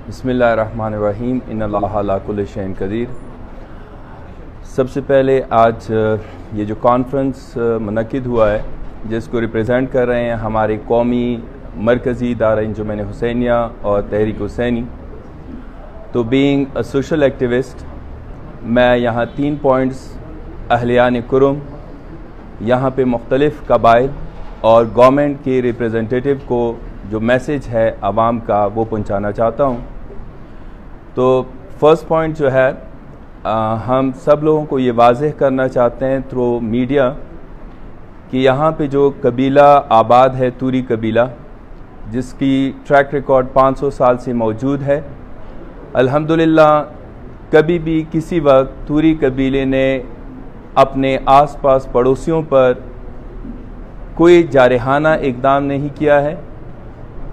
बिस्मिल्लाहिर्रहमानिर्रहीम इन्नल्लाहा अला कुल्लि शैइन क़दीर। सबसे पहले आज ये जो कॉन्फ्रेंस मुनक़िद हुआ है जिसको रिप्रेजेंट कर रहे हैं हमारे कौमी मरकज़ी इदारा अंजुमन हुसैनिया और तहरीक हुसैनी, तो बीइंग अ सोशल एक्टिविस्ट मैं यहाँ 3 पॉइंट्स अहलियान कुरुम, यहाँ पे मुख्तलिफ़ कबाइल और गवर्नमेंट के रिप्रेजेंटेटिव को जो मैसेज है आवाम का वो पहुँचाना चाहता हूँ। तो फर्स्ट पॉइंट जो है हम सब लोगों को ये वाज़ेह करना चाहते हैं थ्रू मीडिया कि यहाँ पे जो कबीला आबाद है तूरी कबीला, जिसकी ट्रैक रिकॉर्ड 500 साल से मौजूद है, अल्हम्दुलिल्लाह कभी भी किसी वक्त तूरी कबीले ने अपने आसपास पड़ोसियों पर कोई जारहाना इक़दाम नहीं किया है।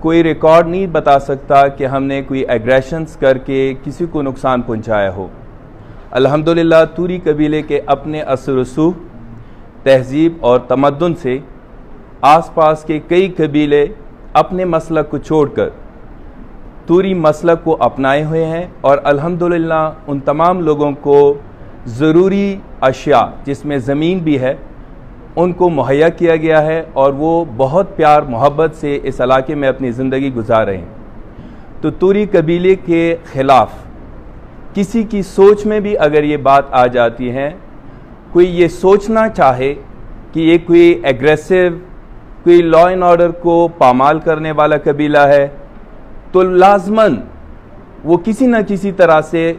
कोई रिकॉर्ड नहीं बता सकता कि हमने कोई एग्रेशंस करके किसी को नुकसान पहुंचाया हो। अल्हम्दुलिल्लाह तूरी कबीले के अपने असर रसूख, तहजीब और तमद्दुन से आसपास के कई कबीले अपने मसलक को छोड़कर तूरी मसलक को अपनाए हुए हैं और अल्हम्दुलिल्लाह उन तमाम लोगों को ज़रूरी अशिया जिसमें ज़मीन भी है उनको मुहैया किया गया है और वो बहुत प्यार मोहब्बत से इस इलाके में अपनी ज़िंदगी गुजार रहे हैं। तो तूरी कबीले के ख़िलाफ़ किसी की सोच में भी अगर ये बात आ जाती है, कोई ये सोचना चाहे कि ये कोई एग्रेसिव, कोई लॉ एंड ऑर्डर को पामाल करने वाला कबीला है, तो लाजमन वो किसी न किसी तरह से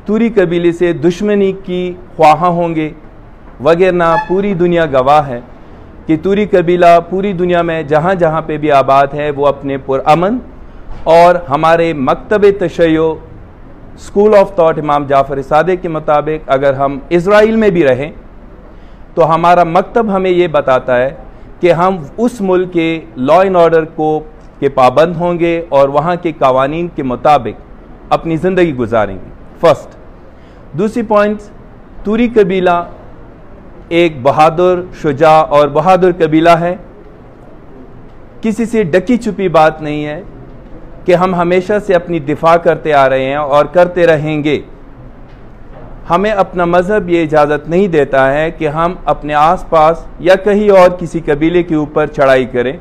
तूरी कबीले से दुश्मनी की ख्वाहा होंगे। वगैरह पूरी दुनिया गवाह है कि तूरी कबीला पूरी दुनिया में जहाँ जहाँ पे भी आबाद है वो अपने पुरअमन और हमारे मकतब तशय्यो स्कूल ऑफ थॉट इमाम जाफ़र सादिक के मुताबिक अगर हम इज़राइल में भी रहें तो हमारा मकतब हमें ये बताता है कि हम उस मुल्क के लॉ एंड ऑर्डर के पाबंद होंगे और वहाँ के कवानीन के मुताबिक अपनी ज़िंदगी गुजारेंगे। फर्स्ट। दूसरी पॉइंट, तूरी कबीला एक बहादुर, शुजा और बहादुर कबीला है। किसी से डकी छुपी बात नहीं है कि हम हमेशा से अपनी दिफा करते आ रहे हैं और करते रहेंगे। हमें अपना मज़हब ये इजाज़त नहीं देता है कि हम अपने आसपास या कहीं और किसी कबीले के ऊपर चढ़ाई करें।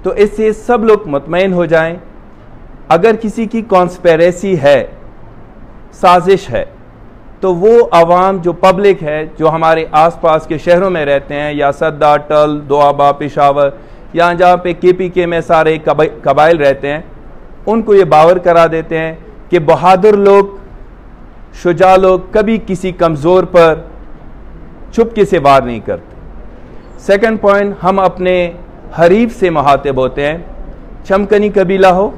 तो इससे सब लोग मुतमईन हो जाएं। अगर किसी की कॉन्स्पिरेसी है, साजिश है, तो वो आवाम जो पब्लिक है जो हमारे आसपास के शहरों में रहते हैं या सद्दा, टल, दोआबा, पेशावर या जहाँ पे KPK में सारे कबाइल रहते हैं, उनको ये बावर करा देते हैं कि बहादुर लोग, शुजा लोग कभी किसी कमज़ोर पर चुपके से वार नहीं करते। सेकंड पॉइंट, हम अपने हरीफ से मुहातिब होते हैं, चमकनी कबीला हो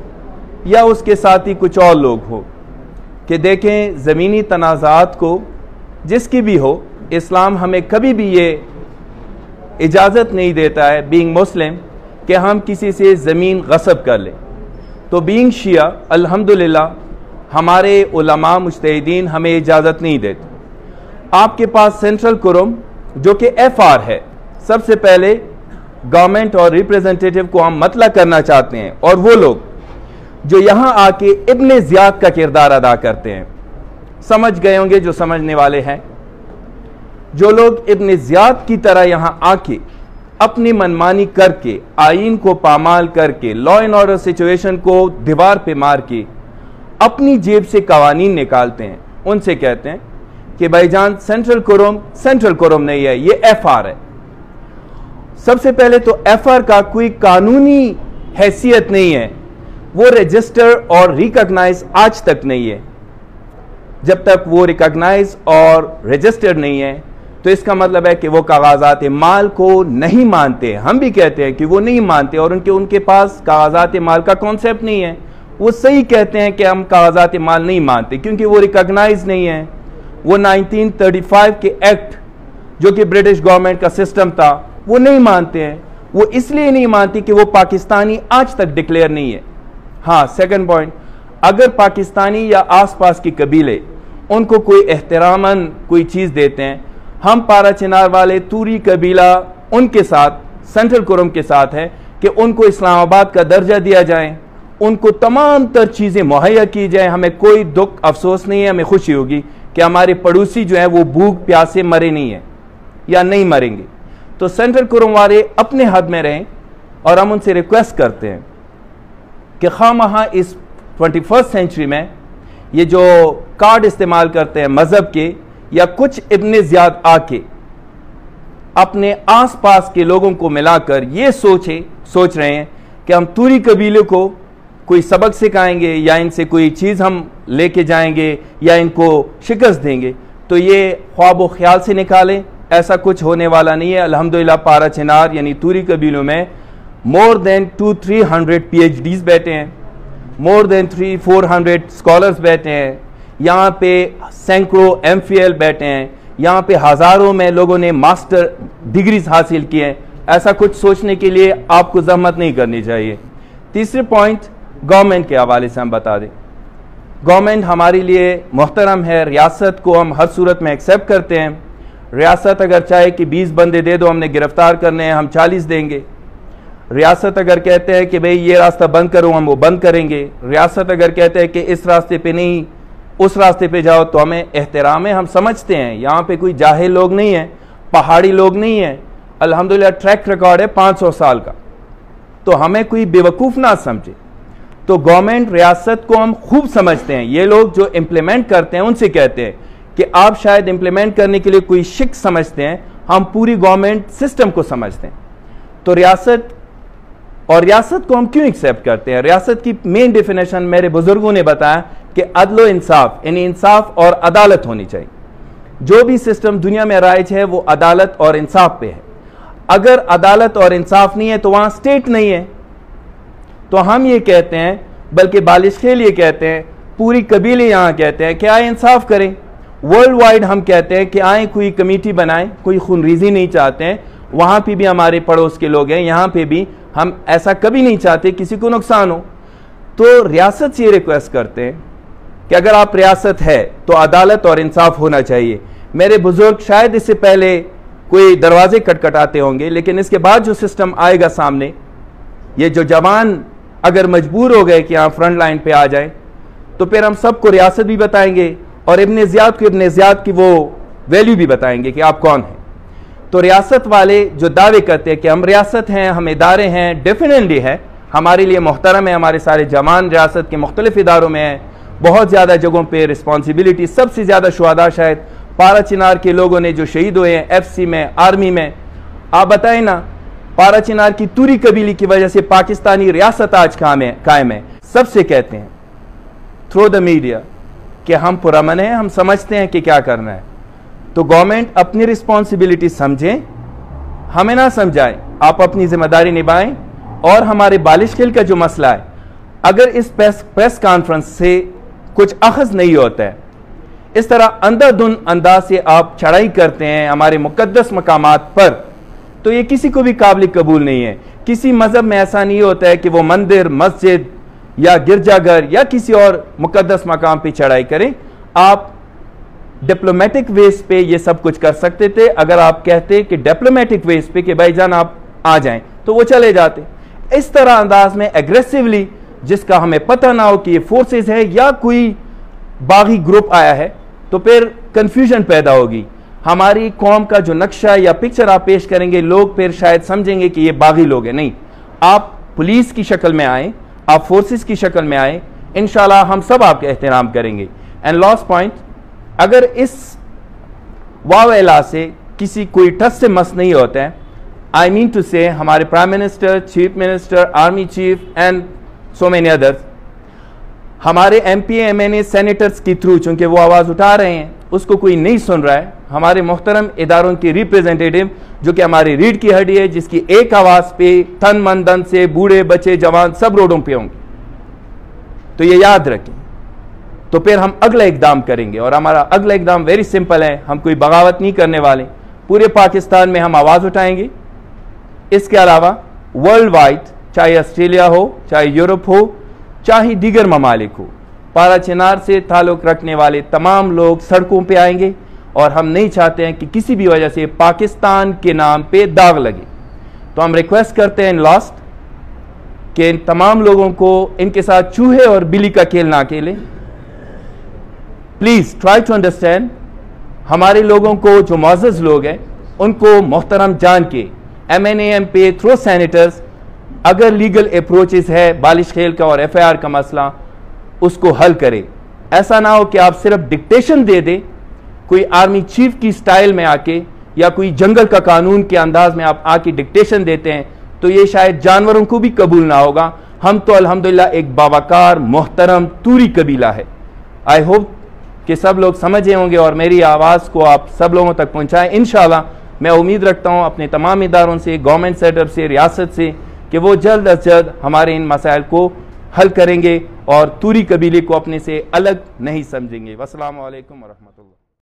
या उसके साथ ही कुछ और लोग हो, कि देखें ज़मीनी तनाज़ात को जिसकी भी हो, इस्लाम हमें कभी भी ये इजाज़त नहीं देता है बीइंग मुस्लिम कि हम किसी से ज़मीन गस्ब कर लें। तो बीइंग शिया अल्हम्दुलिल्लाह हमारे उलमा मुज्तहिदीन हमें इजाज़त नहीं देते। आपके पास सेंट्रल कुरुम जो कि FR है, सबसे पहले गवर्नमेंट और रिप्रेजेंटेटिव को हम मतला करना चाहते हैं और वो लोग जो यहाँ आके इब्ने ज़ियाद का किरदार अदा करते हैं, समझ गए होंगे जो समझने वाले हैं, जो लोग इब्ने ज़ियाद की तरह यहाँ आके अपनी मनमानी करके, आइन को पामाल करके, लॉ एंड ऑर्डर सिचुएशन को दीवार पे मार के अपनी जेब से कवानीन निकालते हैं, उनसे कहते हैं कि भाईजान सेंट्रल कुरुम नहीं है, ये FR है। सबसे पहले तो FR का कोई कानूनी हैसियत नहीं है, वो रजिस्टर और रिकॉग्नाइज आज तक नहीं है। जब तक वो रिकॉग्नाइज और रजिस्टर्ड नहीं है तो इसका मतलब है कि वो कागजात माल को नहीं मानते। हम भी कहते हैं कि वो नहीं मानते और उनके पास कागजात माल का कॉन्सेप्ट नहीं है। वो सही कहते हैं कि हम कागजात माल नहीं मानते क्योंकि वो रिकॉग्नाइज नहीं है। वो 1935 के एक्ट जो कि ब्रिटिश गवर्नमेंट का सिस्टम था वो नहीं मानते हैं। वो इसलिए नहीं मानती कि वो पाकिस्तानी आज तक डिक्लेयर नहीं है। हाँ, सेकंड पॉइंट, अगर पाकिस्तानी या आसपास के कबीले उनको कोई एहतरामन कोई चीज़ देते हैं, हम पारा चिनार वाले तूरी कबीला उनके साथ सेंट्रल कुरुम के साथ है कि उनको इस्लामाबाद का दर्जा दिया जाए, उनको तमाम तर चीज़ें मुहैया की जाए। हमें कोई दुख अफसोस नहीं है, हमें खुशी होगी कि हमारे पड़ोसी जो है वो भूख प्यास से मरे नहीं है या नहीं मरेंगे। तो सेंट्रल कुरुम अपने हद में रहें और हम उनसे रिक्वेस्ट करते हैं कि खामखा इस 21st सेंचुरी में ये जो कार्ड इस्तेमाल करते हैं मजहब के, या कुछ इब्ने ज़ियाद आके अपने आसपास के लोगों को मिलाकर ये सोच रहे हैं कि हम तूरी कबीले को कोई सबक सिखाएंगे या इनसे कोई चीज़ हम लेके जाएंगे या इनको शिकस्त देंगे, तो ये ख्वाब ख्याल से निकालें। ऐसा कुछ होने वाला नहीं है। अल्हम्दुलिल्लाह पारा चिनार यानी तूरी कबीलों में मोर देन 200-300 PhDs बैठे हैं, मोर देन 300-400 स्कॉलर्स बैठे हैं, यहाँ पे सैकड़ों MPhil बैठे हैं, यहाँ पे हज़ारों में लोगों ने मास्टर डिग्रीज हासिल की हैं। ऐसा कुछ सोचने के लिए आपको जहमत नहीं करनी चाहिए। तीसरे पॉइंट गवर्नमेंट के हवाले से हम बता दें, गवर्नमेंट हमारे लिए मोहतरम है, रियासत को हम हर सूरत में एक्सेप्ट करते हैं। रियासत अगर चाहे कि 20 बंदे दे दो, हमने गिरफ्तार करने हैं, हम 40 देंगे। रियासत अगर कहते हैं कि भाई ये रास्ता बंद करो, हम वो बंद करेंगे। रियासत अगर कहते हैं कि इस रास्ते पे नहीं उस रास्ते पे जाओ, तो हमें एहतराम है, हम समझते हैं यहाँ पे कोई जाहिल लोग नहीं है, पहाड़ी लोग नहीं है। अल्हम्दुलिल्लाह ट्रैक रिकॉर्ड है 500 साल का, तो हमें कोई बेवकूफ़ ना समझे। तो गवर्नमेंट रियासत को हम खूब समझते हैं। ये लोग जो इम्प्लीमेंट करते हैं उनसे कहते हैं कि आप शायद इम्प्लीमेंट करने के लिए कोई शिक समझते हैं, हम पूरी गवर्नमेंट सिस्टम को समझते हैं। तो रियासत को हम क्यों एक्सेप्ट करते हैं? रियासत की मेन डेफिनेशन मेरे बुजुर्गों ने बताया कि अदल इंसाफ, यानी इंसाफ और अदालत होनी चाहिए। जो भी सिस्टम दुनिया में राइज है वो अदालत और इंसाफ पे है। अगर अदालत और इंसाफ नहीं है तो वहां स्टेट नहीं है। तो हम ये कहते हैं, बल्कि बालिशखेल ये कहते हैं, पूरी कबीले यहाँ कहते हैं कि आए इंसाफ करें। वर्ल्ड वाइड हम कहते हैं कि आए कोई कमेटी बनाएं, कोई खूनरेजी नहीं चाहते हैं। वहाँ पे भी हमारे पड़ोस के लोग हैं, यहाँ पे भी हम ऐसा कभी नहीं चाहते किसी को नुकसान हो। तो रियासत से ये रिक्वेस्ट करते हैं कि अगर आप रियासत है तो अदालत और इंसाफ होना चाहिए। मेरे बुजुर्ग शायद इससे पहले कोई दरवाजे खटखटाते होंगे, लेकिन इसके बाद जो सिस्टम आएगा सामने, ये जो जवान अगर मजबूर हो गए कि यहाँ फ्रंट लाइन पे आ जाए, तो फिर हम सबको रियासत भी बताएंगे और इब्ने ज़ियाद की वो वैल्यू भी बताएंगे कि आप कौन हैं। तो रियासत वाले जो दावे करते हैं कि हम रियासत हैं, हम इदारे हैं, डेफिनेटली है, हमारे लिए मोहतरम है। हमारे सारे जवान रियासत के मुख्तलिफ इदारों में हैं, बहुत ज़्यादा जगहों पे रिस्पॉन्सिबिलिटी। सबसे ज़्यादा शुहदा शायद पारा चिनार के लोगों ने जो शहीद हुए हैं FC में, आर्मी में। आप बताएं ना, पारा चिनार की तूरी कबीले की वजह से पाकिस्तानी रियासत आज कायम है। सबसे कहते हैं थ्रू द मीडिया कि हम पुरअमन हैं, हम समझते हैं कि क्या करना है। तो गवर्नमेंट अपनी रिस्पॉन्सिबिलिटी समझें, हमें ना समझाएं, आप अपनी जिम्मेदारी निभाएं। और हमारे बालिशखेल का जो मसला है, अगर इस प्रेस कॉन्फ्रेंस से कुछ अखज़ नहीं होता है, इस तरह अंधाधुंध अंदाज से आप चढ़ाई करते हैं हमारे मुकद्दस मकामात पर, तो ये किसी को भी काबिल कबूल नहीं है। किसी मजहब में ऐसा नहीं होता है कि वो मंदिर, मस्जिद या गिरजाघर या किसी और मुकद्दस मकाम पे चढ़ाई करें। आप डिप्लोमेटिक वेस पे ये सब कुछ कर सकते थे। अगर आप कहते कि डिप्लोमेटिक वेस पे कि भाईजान आप आ जाएं, तो वो चले जाते। इस तरह अंदाज में एग्रेसिवली, जिसका हमें पता ना हो कि ये फोर्सेस है या कोई बागी ग्रुप आया है, तो फिर कंफ्यूजन पैदा होगी। हमारी कौम का जो नक्शा या पिक्चर आप पेश करेंगे, लोग फिर शायद समझेंगे कि ये बागी लोग हैं। नहीं, आप पुलिस की शक्ल में आए, आप फोर्सेस की शक्ल में आए, इंशाल्लाह हम सब आपका एहतराम करेंगे। एंड लास्ट पॉइंट, अगर इस वावेला से किसी कोई टस से मस नहीं होता है, आई मीन टू से हमारे prime minister, chief minister, army cheap and so many others, हमारे MP, MNA, सेनेटर्स के थ्रू चूंकि वो आवाज़ उठा रहे हैं, उसको कोई नहीं सुन रहा है। हमारे मोहतरम इदारों के रिप्रेजेंटेटिव जो कि हमारी रीढ़ की हड्डी है, जिसकी एक आवाज़ पे तन मन धन से बूढ़े बच्चे जवान सब रोडों पे होंगे, तो ये याद रखें। तो फिर हम अगला इकदाम करेंगे, और हमारा अगला इकदाम वेरी सिंपल है, हम कोई बगावत नहीं करने वाले। पूरे पाकिस्तान में हम आवाज़ उठाएंगे। इसके अलावा वर्ल्ड वाइड, चाहे ऑस्ट्रेलिया हो, चाहे यूरोप हो, चाहे दीगर ममालिक हो, पारा चिनार से ताल्लुक़ रखने वाले तमाम लोग सड़कों पे आएंगे। और हम नहीं चाहते हैं कि किसी भी वजह से पाकिस्तान के नाम पे दाग लगे। तो हम रिक्वेस्ट करते हैं, लास्ट, कि इन तमाम लोगों को इनके साथ चूहे और बिल्ली का खेल ना खेलें। प्लीज ट्राई टू अंडरस्टैंड, हमारे लोगों को जो मुअज़्ज़ज़ लोग हैं उनको मोहतरम जान के MNAM पे थ्रो सेनेटर्स अगर लीगल अप्रोचेस है बालिश खेल का और FIR का मसला उसको हल करे। ऐसा ना हो कि आप सिर्फ डिक्टेशन दे दे कोई आर्मी चीफ की स्टाइल में आके या कोई जंगल का कानून के अंदाज में आप आके डिक्टेशन देते हैं, तो ये शायद जानवरों को भी कबूल ना होगा। हम तो अल्हम्दुलिल्लाह एक बावकार मोहतरम तूरी कबीला है। आई होप कि सब लोग समझे होंगे और मेरी आवाज़ को आप सब लोगों तक पहुँचाएँ। इंशाल्लाह मैं उम्मीद रखता हूँ अपने तमाम इदारों से, गवर्नमेंट सेटअप से, रियासत से, कि वो जल्द अज जल्द हमारे इन मसाइल को हल करेंगे और तूरी कबीले को अपने से अलग नहीं समझेंगे। वस्सलामु अलैकुम व रहमतुल्लाह।